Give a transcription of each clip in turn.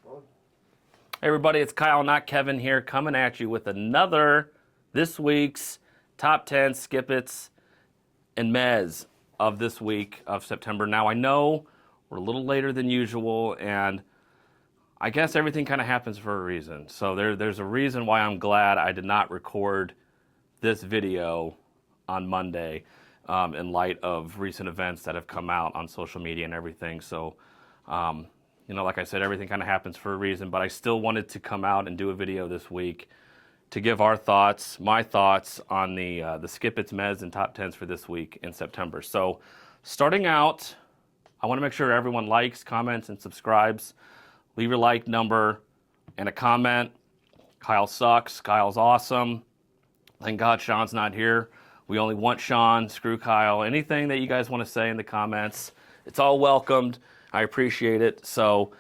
Hey everybody, it's Kyle, not Kevin here, coming at you with this week's top 10 Skip-Its and Mez of this week of September. Now I know we're a little later than usual, and I guess everything kind of happens for a reason. So there's a reason why I'm glad I did not record this video on Monday in light of recent events that have come out on social media and everything. So like I said, everything kind of happens for a reason, but I still wanted to come out and do a video this week to give our thoughts, my thoughts on the Skip-Its, Mez, and top 10s for this week in September. So starting out, I want to make sure everyone likes, comments, and subscribes. Leave your like number and a comment. Kyle sucks. Kyle's awesome. Thank God Sean's not here. We only want Sean. Screw Kyle. Anything that you guys want to say in the comments, it's all welcomed. I appreciate it. So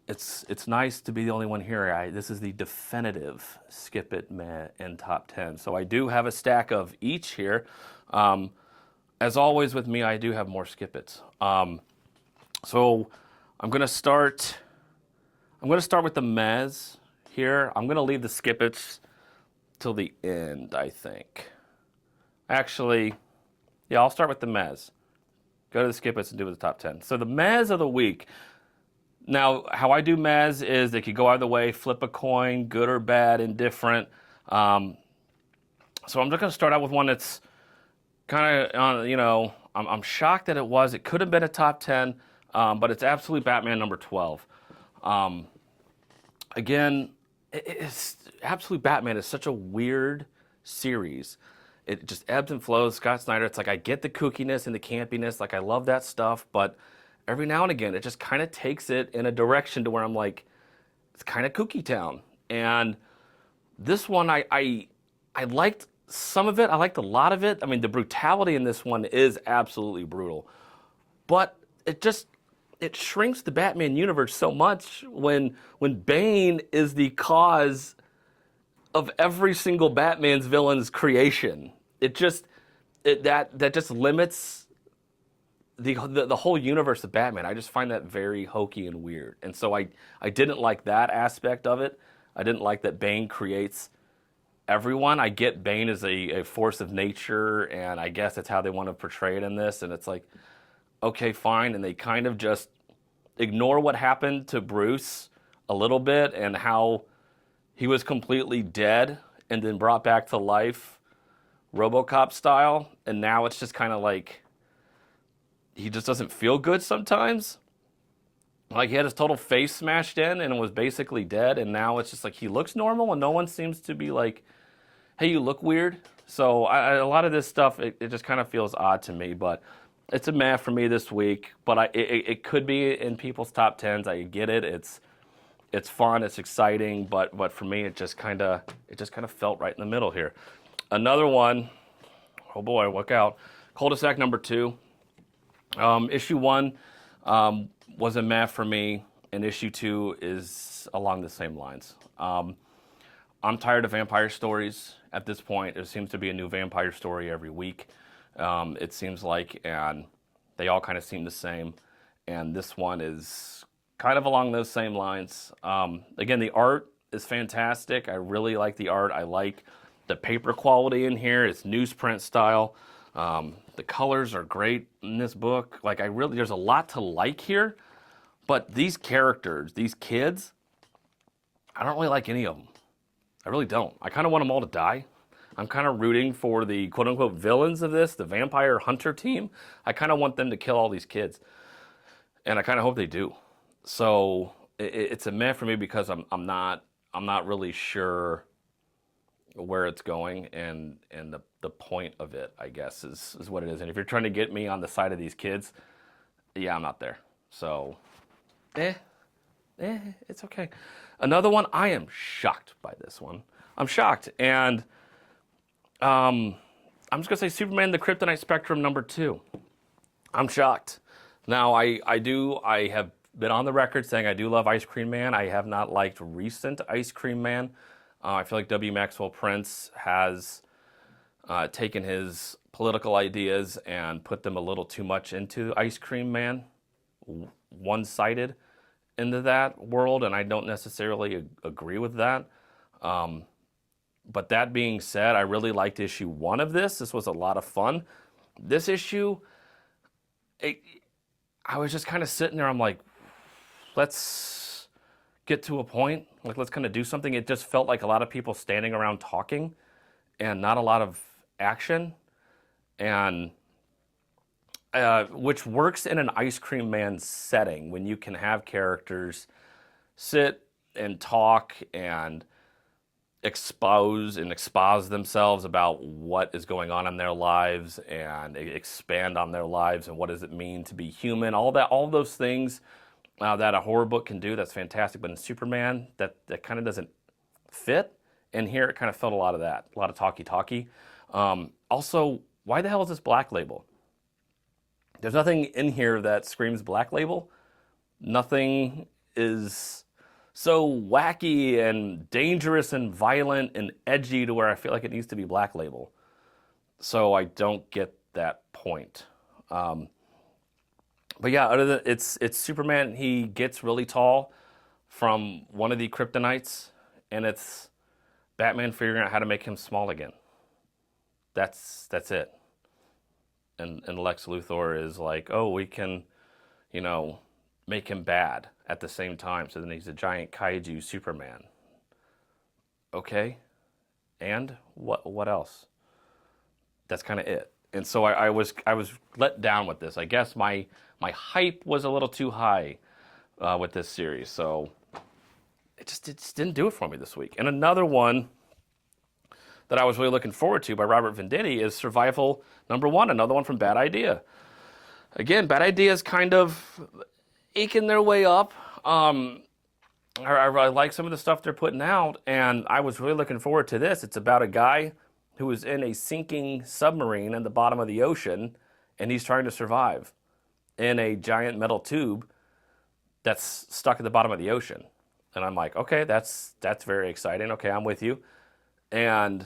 it's nice to be the only one here. This is the definitive Skip-It, Meh, and top 10. So I do have a stack of each here. As always with me, I do have more Skip-Its. So I'm gonna start with the Mez here. I'm gonna leave the Skip-Its till the end, I think. Actually, yeah, I'll start with the Mez. Go to the Skip-Its and do the top 10. So the Mez of the week. Now, how I do Mez is they could go either way, flip a coin, good or bad, indifferent. So I'm just going to start out with one that's kind of, I'm shocked that it was. It could have been a top 10, but it's Absolute Batman number 12. Again, Absolute Batman is such a weird series. It just ebbs and flows. Scott Snyder, it's like I get the kookiness and the campiness. Like I love that stuff, but every now and again, it just kind of takes it in a direction to where I'm like, it's kind of kooky town. And this one, I liked some of it. I liked a lot of it. I mean, the brutality in this one is absolutely brutal. But it shrinks the Batman universe so much when Bane is the cause of every single Batman's villain's creation. That just limits the whole universe of Batman. I just find that very hokey and weird. And so I didn't like that aspect of it. I didn't like that Bane creates everyone. I get Bane as a force of nature, and I guess that's how they want to portray it in this. And it's like, okay, fine. And they kind of just ignore what happened to Bruce a little bit and how he was completely dead and then brought back to life, RoboCop style. And now it's just kind of like he just doesn't feel good sometimes. Like he had his total face smashed in and was basically dead. And now it's just like he looks normal and no one seems to be like, hey, you look weird. So a lot of this stuff, it just kind of feels odd to me. But it's a meh for me this week. But it could be in people's top 10s. I get it. It's fun, it's exciting, but for me, it just kind of felt right in the middle here. Another one, oh boy, look out. Cul-de-sac number 2. Issue 1 was a meh for me, and issue 2 is along the same lines. I'm tired of vampire stories at this point. There seems to be a new vampire story every week. It seems like, and they all kind of seem the same. And this one is kind of along those same lines. Again, the art is fantastic. I really like the art. I like the paper quality in here. It's newsprint style. The colors are great in this book. Like there's a lot to like here. But these characters, these kids, I don't really like any of them. I really don't. I kind of want them all to die. I'm kind of rooting for the quote-unquote villains of this, the vampire hunter team. I kind of want them to kill all these kids. And I kind of hope they do. So it's a meh for me because I'm not really sure where it's going and the point of it, I guess, is what it is. And if you're trying to get me on the side of these kids, yeah, I'm not there. So, it's okay. Another one, I am shocked by this one. I'm shocked. And I'm just going to say Superman the Kryptonite Spectrum number 2. I'm shocked. Now, I have been on the record saying I do love Ice Cream Man. I have not liked recent Ice Cream Man. I feel like W. Maxwell Prince has taken his political ideas and put them a little too much into Ice Cream Man, one-sided into that world, and I don't necessarily agree with that. But that being said, I really liked issue 1 of this. This was a lot of fun. This issue, it, I was just kind of sitting there. I'm like, let's get to a point. Like, let's kind of do something. It just felt like a lot of people standing around talking and not a lot of action. And which works in an Ice Cream Man setting when you can have characters sit and talk and expose themselves about what is going on in their lives and expand on their lives and what does it mean to be human. All those things that a horror book can do, that's fantastic. But in Superman, that kind of doesn't fit. And here it kind of felt a lot of that, a lot of talky. Also, why the hell is this Black Label? There's nothing in here that screams Black Label. Nothing is so wacky and dangerous and violent and edgy to where I feel like it needs to be Black Label. So I don't get that point. But yeah, other than it's Superman. He gets really tall from one of the kryptonites, and it's Batman figuring out how to make him small again. That's it. And Lex Luthor is like, oh, we can, make him bad at the same time. So then he's a giant kaiju Superman. Okay, and what else? That's kind of it. And so I was let down with this. I guess my hype was a little too high with this series, so it just didn't do it for me this week. And another one that I was really looking forward to by Robert Venditti is Survival #1, another one from Bad Idea. Again, Bad Idea is kind of eking their way up. I like some of the stuff they're putting out, and I was really looking forward to this. It's about a guy who is in a sinking submarine in the bottom of the ocean, and he's trying to survive in a giant metal tube that's stuck at the bottom of the ocean. And I'm like, okay, that's very exciting. Okay, I'm with you. And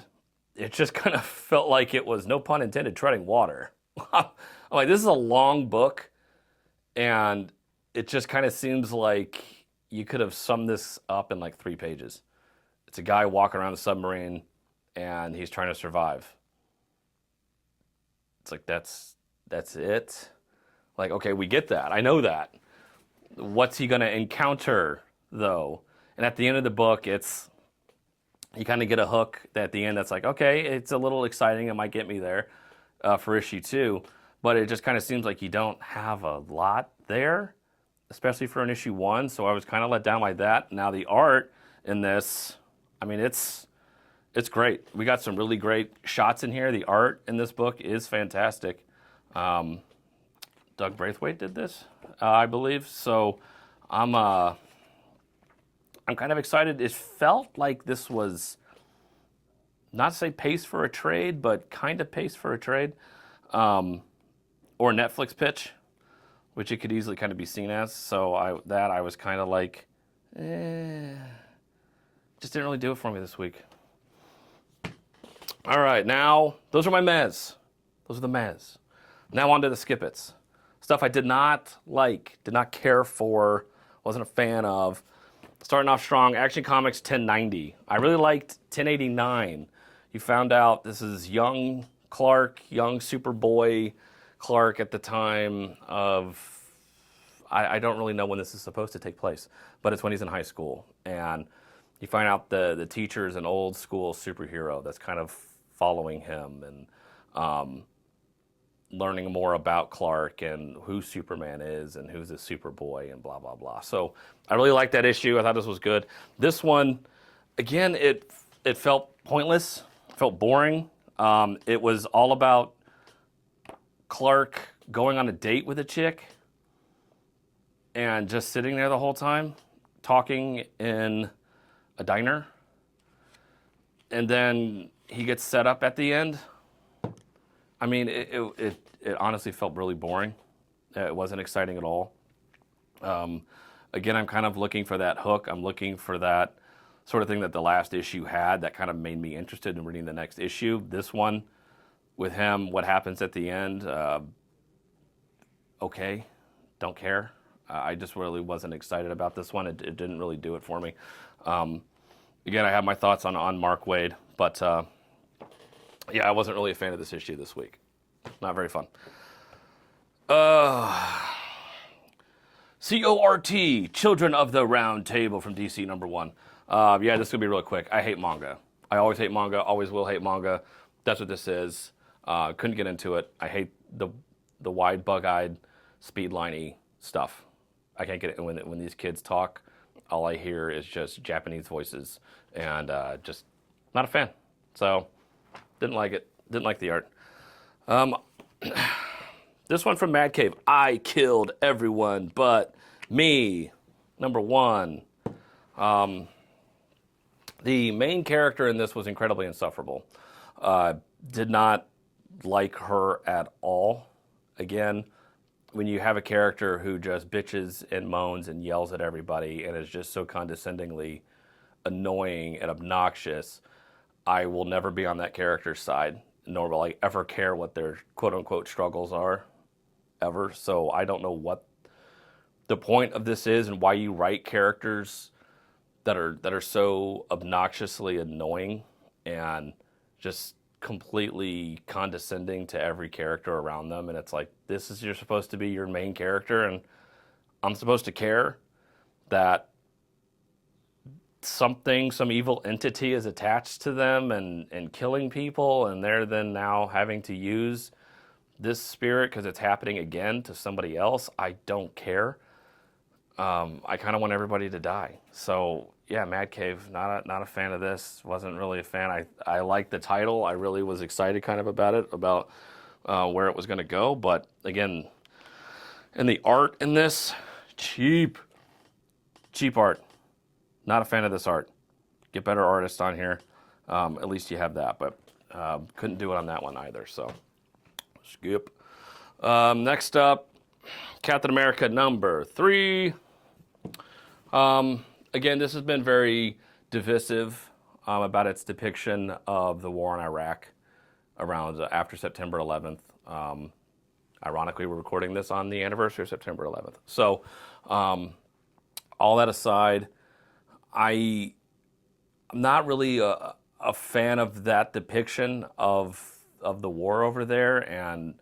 it just kind of felt like it was, no pun intended, treading water. I'm like, this is a long book, and it just kind of seems like you could have summed this up in like 3 pages. It's a guy walking around a submarine, and he's trying to survive. It's like, that's it? Like, okay, we get that. I know that. What's he going to encounter, though? And at the end of the book, you kind of get a hook at the end that's like, okay, it's a little exciting. It might get me there for issue 2. But it just kind of seems like you don't have a lot there, especially for an issue 1. So I was kind of let down by that. Now the art in this, I mean, it's great. We got some really great shots in here. The art in this book is fantastic. Doug Braithwaite did this, I believe. So I'm kind of excited. It felt like this was, not to say pace for a trade, but kind of pace for a trade, or a Netflix pitch, which it could easily kind of be seen as. So I was kind of like, just didn't really do it for me this week. All right, now those are my mez. Those are the mez. Now on to the skip-its. Stuff I did not like, did not care for, wasn't a fan of. Starting off strong, Action Comics 1090. I really liked 1089. You found out this is young Clark, young Superboy Clark at the time of, I don't really know when this is supposed to take place, but it's when he's in high school. And you find out the teacher's an old school superhero that's kind of following him and learning more about Clark and who Superman is and who's a Superboy and blah, blah, blah. So I really liked that issue. I thought this was good. This one, again, it felt pointless, felt boring. It was all about Clark going on a date with a chick and just sitting there the whole time, talking in a diner. And then he gets set up at the end. I mean, it honestly felt really boring. It wasn't exciting at all. Again, I'm kind of looking for that hook. I'm looking for that sort of thing that the last issue had that kind of made me interested in reading the next issue. This one, with him, what happens at the end, okay, don't care. I just really wasn't excited about this one. It didn't really do it for me. Again, I have my thoughts on Mark Waid, but yeah, I wasn't really a fan of this issue this week. Not very fun. CORT, Children of the Round Table from DC #1. Yeah, this is going to be real quick. I hate manga. I always hate manga, always will hate manga. That's what this is. Couldn't get into it. I hate the wide, bug-eyed, speed-liney stuff. I can't get it. When these kids talk, all I hear is just Japanese voices, and just not a fan. So, didn't like it. Didn't like the art. This one from Mad Cave. I killed everyone but me. #1. The main character in this was incredibly insufferable. Did not like her at all. Again, when you have a character who just bitches and moans and yells at everybody and is just so condescendingly annoying and obnoxious, I will never be on that character's side, nor will I ever care what their quote-unquote struggles are, ever. So I don't know what the point of this is and why you write characters that are so obnoxiously annoying and just completely condescending to every character around them. And it's like, you're supposed to be your main character, and I'm supposed to care that some evil entity is attached to them and killing people, and they're then now having to use this spirit because it's happening again to somebody else. I don't care. I kind of want everybody to die. So yeah, Mad Cave, not a fan of this. Wasn't really a fan. I liked the title. I really was excited kind of about it, about where it was going to go. But again, and the art in this, cheap art. Not a fan of this art. Get better artists on here. At least you have that, but couldn't do it on that one either. So skip. Next up, Captain America #3. Again, this has been very divisive about its depiction of the war in Iraq around after September 11th. Ironically, we're recording this on the anniversary of September 11th. So, all that aside, I'm not really a fan of that depiction of the war over there and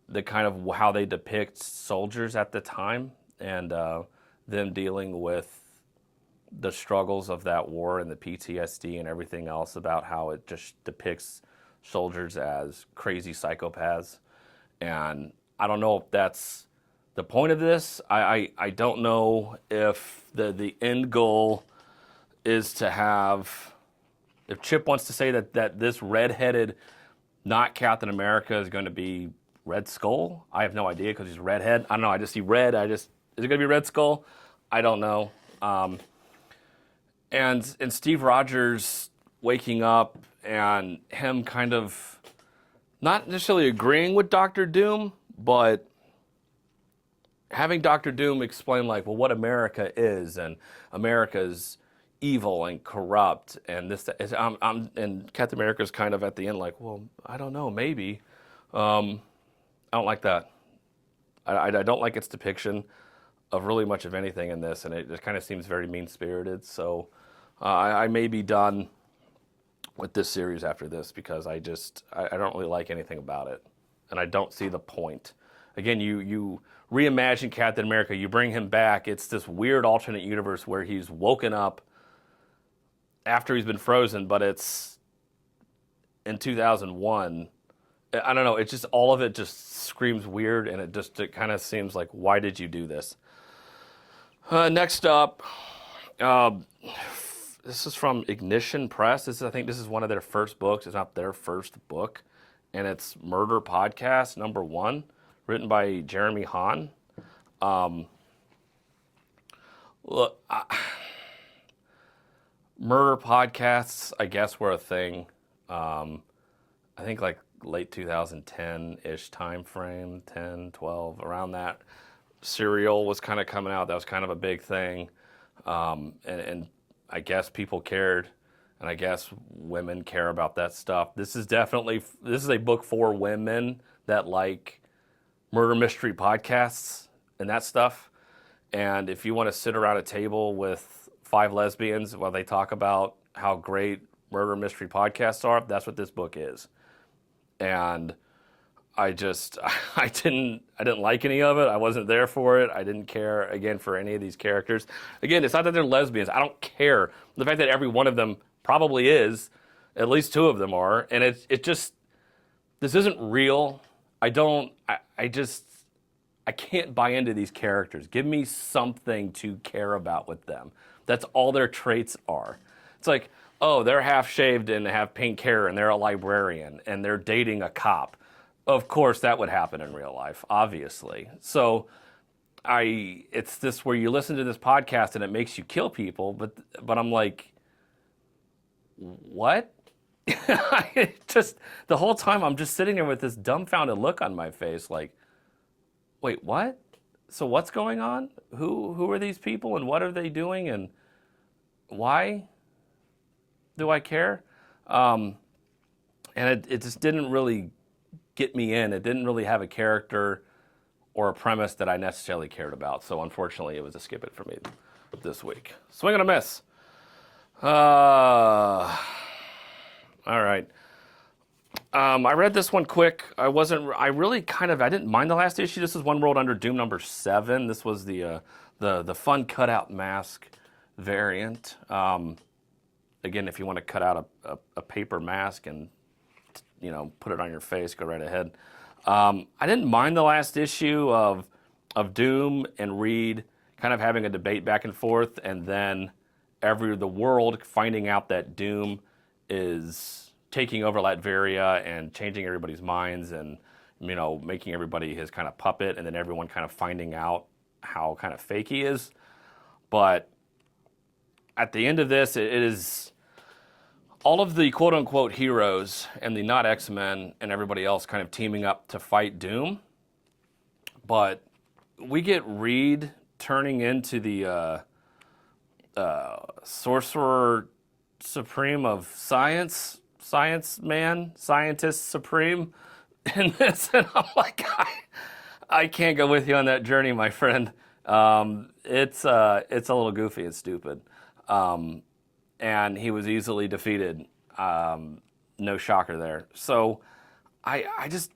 the kind of how they depict soldiers at the time and them dealing with the struggles of that war and the PTSD and everything else about how it just depicts soldiers as crazy psychopaths. And I don't know if that's the point of this. I don't know if the end goal is to have, if Chip wants to say that this redheaded, not Captain America, is going to be Red Skull. I have no idea because he's redhead. I don't know. I just see red. Is it going to be Red Skull? I don't know. And Steve Rogers waking up and him kind of not necessarily agreeing with Doctor Doom, but having Doctor Doom explain like, well, what America is, and America's evil and corrupt, and this. And Captain America's kind of at the end like, well, I don't know, maybe. I don't like that. I don't like its depiction of really much of anything in this, and it just kind of seems very mean-spirited. So I may be done with this series after this because I don't really like anything about it, and I don't see the point. Again, you reimagine Captain America, you bring him back. It's this weird alternate universe where he's woken up after he's been frozen, but it's in 2001. I don't know. It's just all of it just screams weird, and it kind of seems like, why did you do this? Next up, this is from Ignition Press. I think this is one of their first books. It's not their first book, and it's Murder Podcast #1, written by Jeremy Hahn. Look, murder podcasts, I guess, were a thing. I think like late 2010-ish time frame, 10, 12, around that. Serial was kind of coming out. That was kind of a big thing. And I guess people cared, and I guess women care about that stuff. This is a book for women that like murder mystery podcasts and that stuff. And if you want to sit around a table with 5 lesbians while they talk about how great murder mystery podcasts are, that's what this book is. And I just I didn't like any of it. I wasn't there for it. I didn't care again for any of these characters. Again, it's not that they're lesbians. I don't care. The fact that every one of them probably is, at least 2 of them are, and it just, this isn't real. I just I can't buy into these characters. Give me something to care about with them. That's all their traits are. It's like, oh, they're half shaved and have pink hair and they're a librarian and they're dating a cop. Of course, that would happen in real life, obviously. So it's this where you listen to this podcast and it makes you kill people, but I'm like, what? Just the whole time I'm just sitting there with this dumbfounded look on my face, like, wait, what? So what's going on? Who are these people and what are they doing and why do I care? And it just didn't really get me in. It didn't really have a character or a premise that I necessarily cared about. So unfortunately, it was a skip it for me this week. Swing and a miss. All right. I read this one quick. I didn't mind the last issue. This is One World Under Doom number 7. This was the fun cutout mask variant. Again, if you want to cut out a paper mask and put it on your face, go right ahead. I didn't mind the last issue of Doom and Reed kind of having a debate back and forth, and then the world finding out that Doom is taking over Latveria and changing everybody's minds and making everybody his kind of puppet, and then everyone kind of finding out how kind of fake he is. But at the end of this, it is all of the quote-unquote heroes and the not X-Men and everybody else kind of teaming up to fight Doom. But we get Reed turning into the Sorcerer Supreme of Science Man, Scientist Supreme in this. And I'm like, I can't go with you on that journey, my friend. It's a little goofy and stupid. And he was easily defeated. No shocker there. So I just,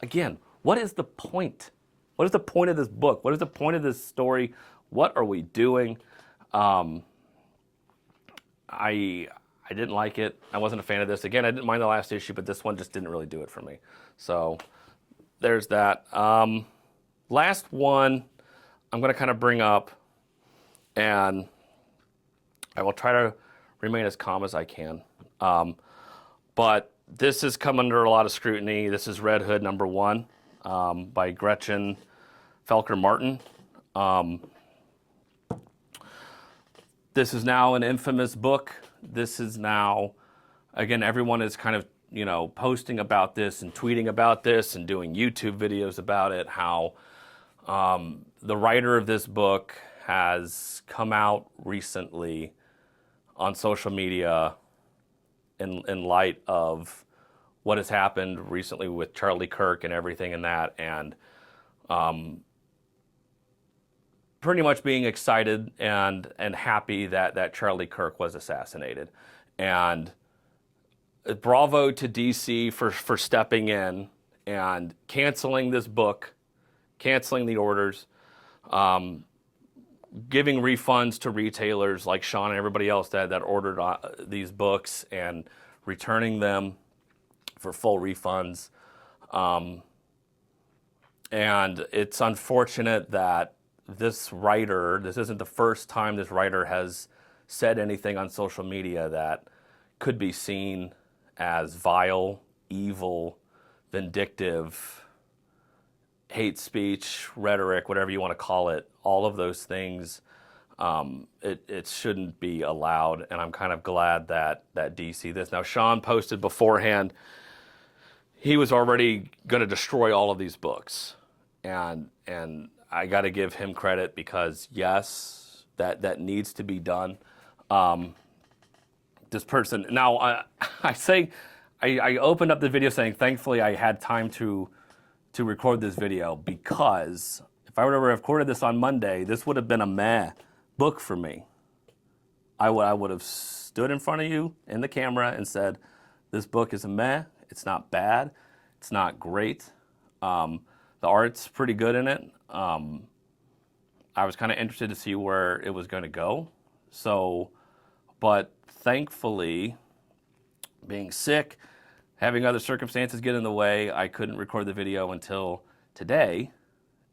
again, what is the point? What is the point of this book? What is the point of this story? What are we doing? I didn't like it. I wasn't a fan of this. Again, I didn't mind the last issue, but this one just didn't really do it for me. So there's that. Last one I'm going to kind of bring up, and I will try to remain as calm as I can. But this has come under a lot of scrutiny. This is Red Hood number 1 by Gretchen Felker Martin. This is now an infamous book. This is now, again, everyone is kind of, posting about this and tweeting about this and doing YouTube videos about it, how the writer of this book has come out recently on social media in light of what has happened recently with Charlie Kirk and everything in that, and pretty much being excited and happy that Charlie Kirk was assassinated. And bravo to DC for stepping in and canceling this book, canceling the orders, giving refunds to retailers like Sean and everybody else that ordered these books and returning them for full refunds. And it's unfortunate that this isn't the first time this writer has said anything on social media that could be seen as vile, evil, vindictive, hate speech, rhetoric, whatever you want to call it. All of those things, it shouldn't be allowed, and I'm kind of glad that DC this. Now, Sean posted beforehand he was already going to destroy all of these books, and I got to give him credit because, yes, that needs to be done. This person, now I opened up the video saying, thankfully I had time to record this video, because if I would have recorded this on Monday, this would have been a meh book for me. I would have stood in front of you in the camera and said, this book is a meh. It's not bad. It's not great. The art's pretty good in it. I was kind of interested to see where it was going to go. So, but thankfully, being sick, having other circumstances get in the way, I couldn't record the video until today.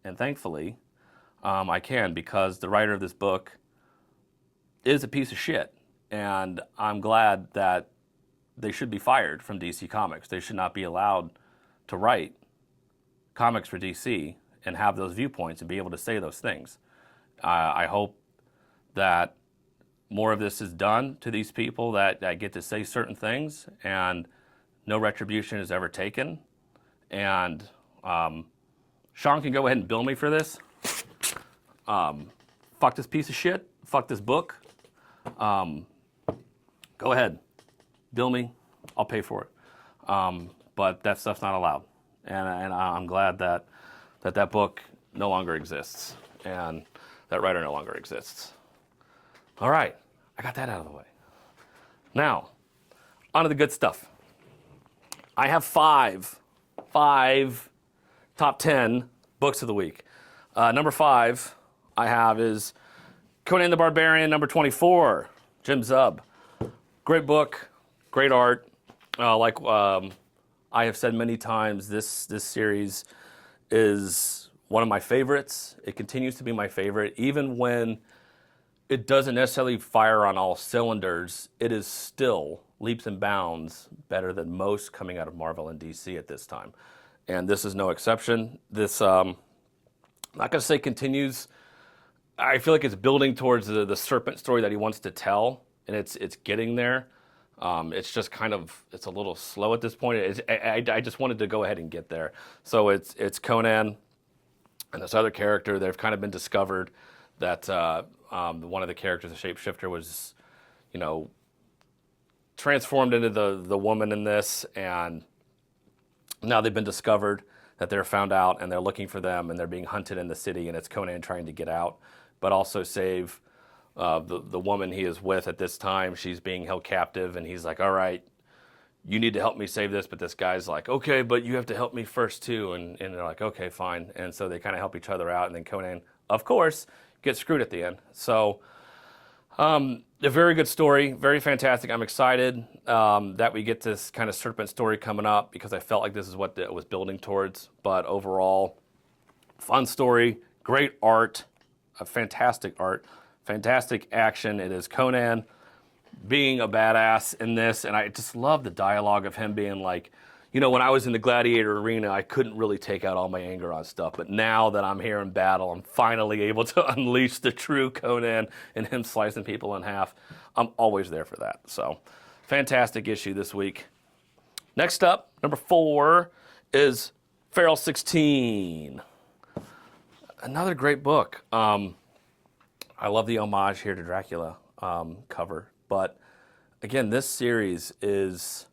And thankfully, I can, because the writer of this book is a piece of shit. And I'm glad that they should be fired from DC Comics. They should not be allowed to write comics for DC and have those viewpoints and be able to say those things. I hope that more of this is done to these people that get to say certain things and no retribution is ever taken. And Sean can go ahead and bill me for this. Fuck this piece of shit. Fuck this book. Go ahead. Bill me. I'll pay for it. But that stuff's not allowed. And I'm glad that book no longer exists. And that writer no longer exists. All right. I got that out of the way. Now, on to the good stuff. I have five top 10 books of the week. Number 5 I have is Conan the Barbarian, number 24, Jim Zub. Great book, great art. I have said many times, this series is one of my favorites. It continues to be my favorite. Even when it doesn't necessarily fire on all cylinders, it is still leaps and bounds better than most coming out of Marvel and DC at this time. And this is no exception. This, I'm not going to say continues. I feel like it's building towards the serpent story that he wants to tell, and it's getting there. It's just kind of, it's a little slow at this point. I just wanted to go ahead and get there. So it's Conan and this other character. They've kind of been discovered that one of the characters, the shapeshifter, was, transformed into the woman in this, and now they've been discovered, that they're found out, and they're looking for them, and they're being hunted in the city, and it's Conan trying to get out, but also save the woman he is with at this time. She's being held captive, and he's like, all right, you need to help me save this, but this guy's like, okay, but you have to help me first too, and they're like, okay, fine, and so they kind of help each other out, and then Conan, of course, gets screwed at the end. So, a very good story, very fantastic. I'm excited that we get this kind of serpent story coming up, because I felt like this is what it was building towards. But overall, fun story, great art, fantastic action. It is Conan being a badass in this, and I just love the dialogue of him being like, when I was in the gladiator arena, I couldn't really take out all my anger on stuff, but now that I'm here in battle, I'm finally able to unleash the true Conan and him slicing people in half. I'm always there for that. So, fantastic issue this week. Next up, number 4 is Feral 16. Another great book. I love the homage here to Dracula cover, but again, this series is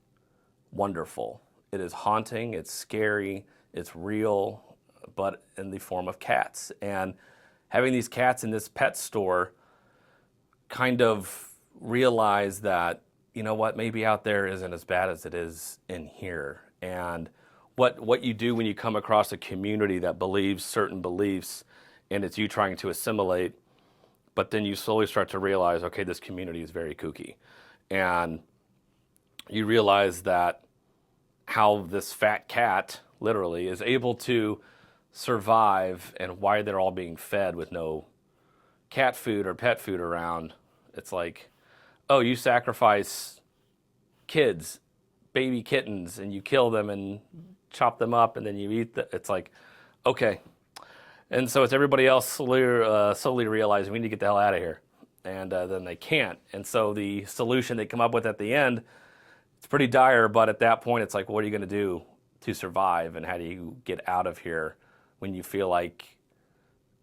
wonderful. It is haunting, it's scary, it's real, but in the form of cats. And having these cats in this pet store kind of realize that, maybe out there isn't as bad as it is in here. And what you do when you come across a community that believes certain beliefs, and it's you trying to assimilate, but then you slowly start to realize, okay, this community is very kooky. And you realize that how this fat cat, literally, is able to survive, and why they're all being fed with no cat food or pet food around. It's like, oh, you sacrifice kids, baby kittens, and you kill them and chop them up, and then you eat them. It's like, okay. And so it's everybody else slowly realizing we need to get the hell out of here. And then they can't. And so the solution they come up with at the end, it's pretty dire, but at that point, it's like, what are you going to do to survive, and how do you get out of here when you feel like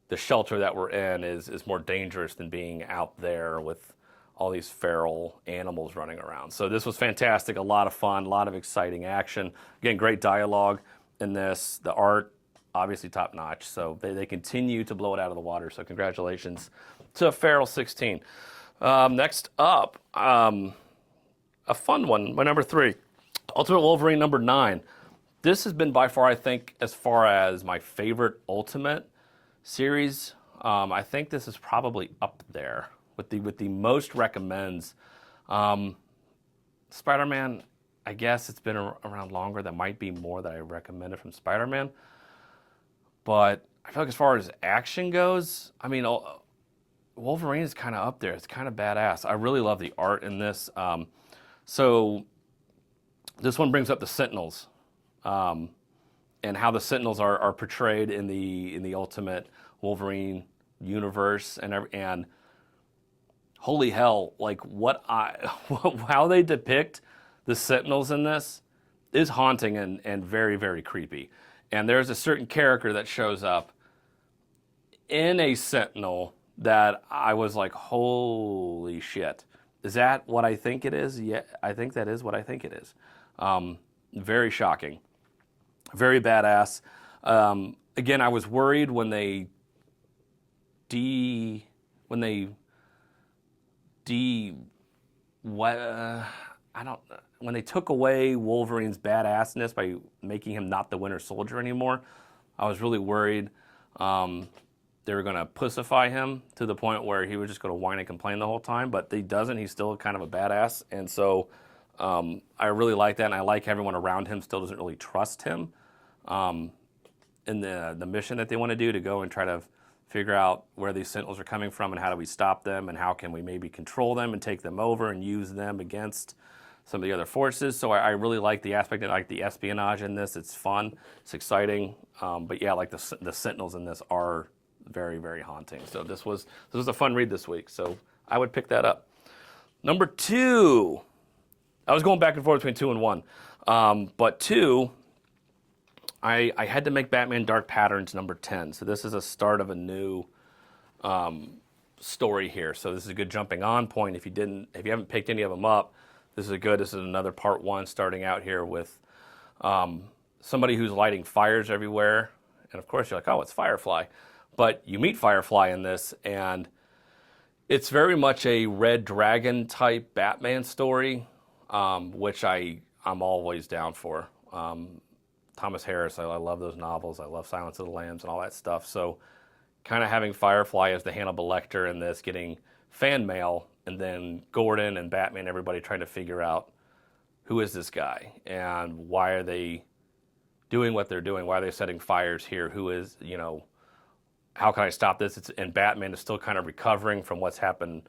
the shelter that we're in is more dangerous than being out there with all these feral animals running around. So this was fantastic, a lot of fun, a lot of exciting action. Again, great dialogue in this. The art, obviously top notch. So they continue to blow it out of the water. So congratulations to Feral 16. Next up, a fun one, my number 3, Ultimate Wolverine number 9. This has been by far, I think, as far as my favorite Ultimate series. I think this is probably up there with the most recommends. Spider-Man, I guess it's been around longer. There might be more that I recommended from Spider-Man. But I feel like as far as action goes, I mean, Wolverine is kind of up there. It's kind of badass. I really love the art in this. So this one brings up the Sentinels, and how the Sentinels are portrayed in the Ultimate Wolverine universe, and holy hell, like how they depict the Sentinels in this is haunting and very, very creepy. And there's a certain character that shows up in a Sentinel that I was like, holy shit. Is that what I think it is? Yeah, I think that is what I think it is. Very shocking. Very badass. Again, I was worried when they when they took away Wolverine's badassness by making him not the Winter Soldier anymore. I was really worried they were going to pussify him to the point where he was just going to whine and complain the whole time, but he doesn't. He's still kind of a badass, and so I really like that, and I like everyone around him still doesn't really trust him in the mission that they want to do, to go and try to figure out where these Sentinels are coming from and how do we stop them and how can we maybe control them and take them over and use them against some of the other forces. So I really like the aspect of like the espionage in this. It's fun, it's exciting, but yeah, like the Sentinels in this are very, very haunting. So this was a fun read this week. So I would pick that up. Number 2, I was going back and forth between 2 and 1, but 2, I had to make Batman Dark Patterns number 10. So this is a start of a new story here. So this is a good jumping on point. If you haven't picked any of them up, this is another part 1 starting out here with somebody who's lighting fires everywhere. And of course you're like, oh, it's Firefly. But you meet Firefly in this, and it's very much a Red Dragon type Batman story, which I'm always down for. Thomas Harris, I love those novels. I love Silence of the Lambs and all that stuff. So kind of having Firefly as the Hannibal Lecter in this, getting fan mail, and then Gordon and Batman, everybody trying to figure out who is this guy and why are they doing what they're doing? Why are they setting fires here? Who is, how can I stop this? And Batman is still kind of recovering from what's happened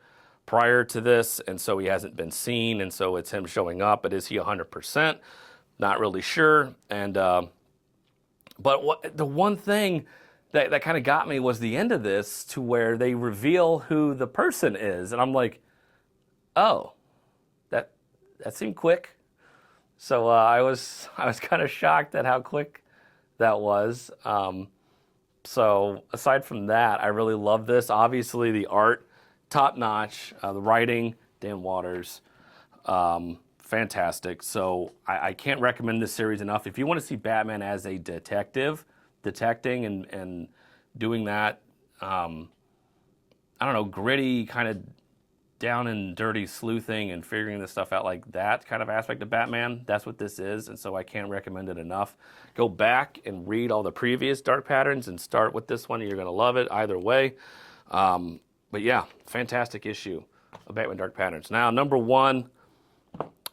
prior to this, and so he hasn't been seen, and so it's him showing up, but is he 100%? Not really sure. And but the one thing that kind of got me was the end of this, to where they reveal who the person is, and I'm like, oh, that seemed quick. So I was kind of shocked at how quick that was. So aside from that, I really love this. Obviously, the art, top notch. The writing, Dan Waters, fantastic. So I can't recommend this series enough. If you want to see Batman as a detective, detecting and doing that, I don't know, gritty, kind of down and dirty sleuthing and figuring this stuff out, like that kind of aspect of Batman, that's what this is. And so I can't recommend it enough. Go back and read all the previous Dark Patterns and start with this one. You're going to love it either way. But yeah, fantastic issue of Batman Dark Patterns. Now, number 1,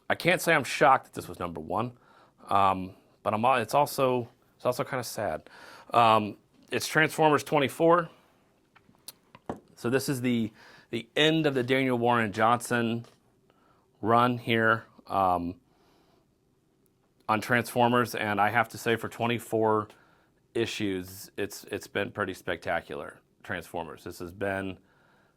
I can't say I'm shocked that this was number 1, but it's also kind of sad. It's Transformers 24. So this is the end of the Daniel Warren Johnson run here on Transformers, and I have to say, for 24 issues, it's been pretty spectacular. Transformers. This has been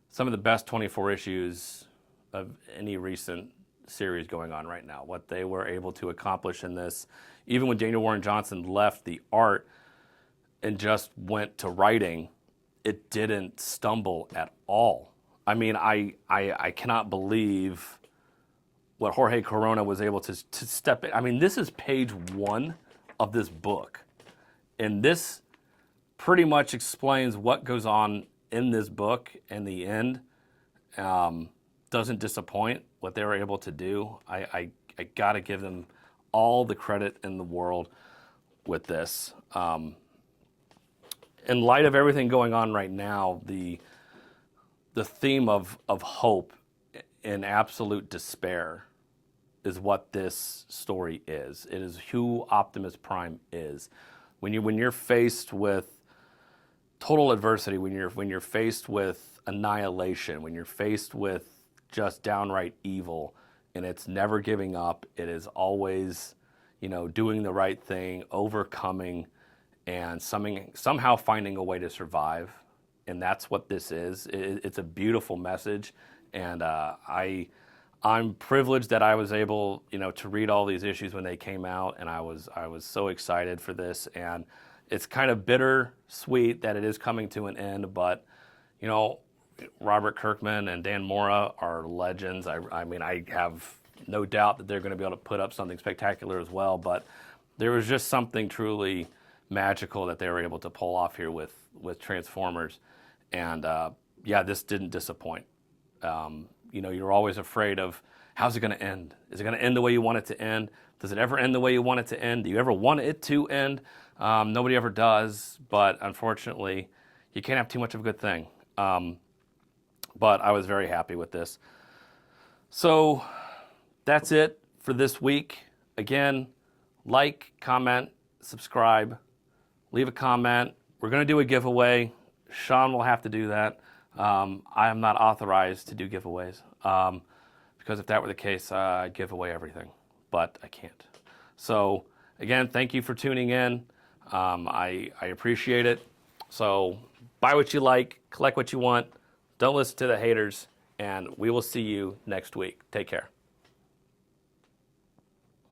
some of the best 24 issues of any recent series going on right now. What they were able to accomplish in this, even when Daniel Warren Johnson left the art and just went to writing, it didn't stumble at all. I mean, I cannot believe what Jorge Corona was able to step in. I mean, this is page 1 of this book. And this pretty much explains what goes on in this book, and the end doesn't disappoint what they were able to do. I got to give them all the credit in the world with this. In light of everything going on right now, the theme of hope in absolute despair is what this story is. It is who Optimus Prime is. When you're faced with total adversity, when you're faced with annihilation, when you're faced with just downright evil, and it's never giving up, it is always, doing the right thing, overcoming, and somehow finding a way to survive. And that's what this is. It's a beautiful message, and I'm privileged that I was able, to read all these issues when they came out, and I was so excited for this. And it's kind of bittersweet that it is coming to an end, but Robert Kirkman and Dan Mora are legends. I mean, I have no doubt that they're going to be able to put up something spectacular as well. But there was just something truly magical that they were able to pull off here with Transformers, and this didn't disappoint. You're always afraid of, how's it going to end? Is it going to end the way you want it to end? Does it ever end the way you want it to end? Do you ever want it to end? Nobody ever does, but unfortunately, you can't have too much of a good thing. But I was very happy with this. So that's it for this week. Again, like, comment, subscribe, leave a comment. We're going to do a giveaway. Sean will have to do that. I am not authorized to do giveaways because if that were the case, I'd give away everything, but I can't. So again, thank you for tuning in. I appreciate it. So buy what you like, collect what you want. Don't listen to the haters, and we will see you next week. Take care.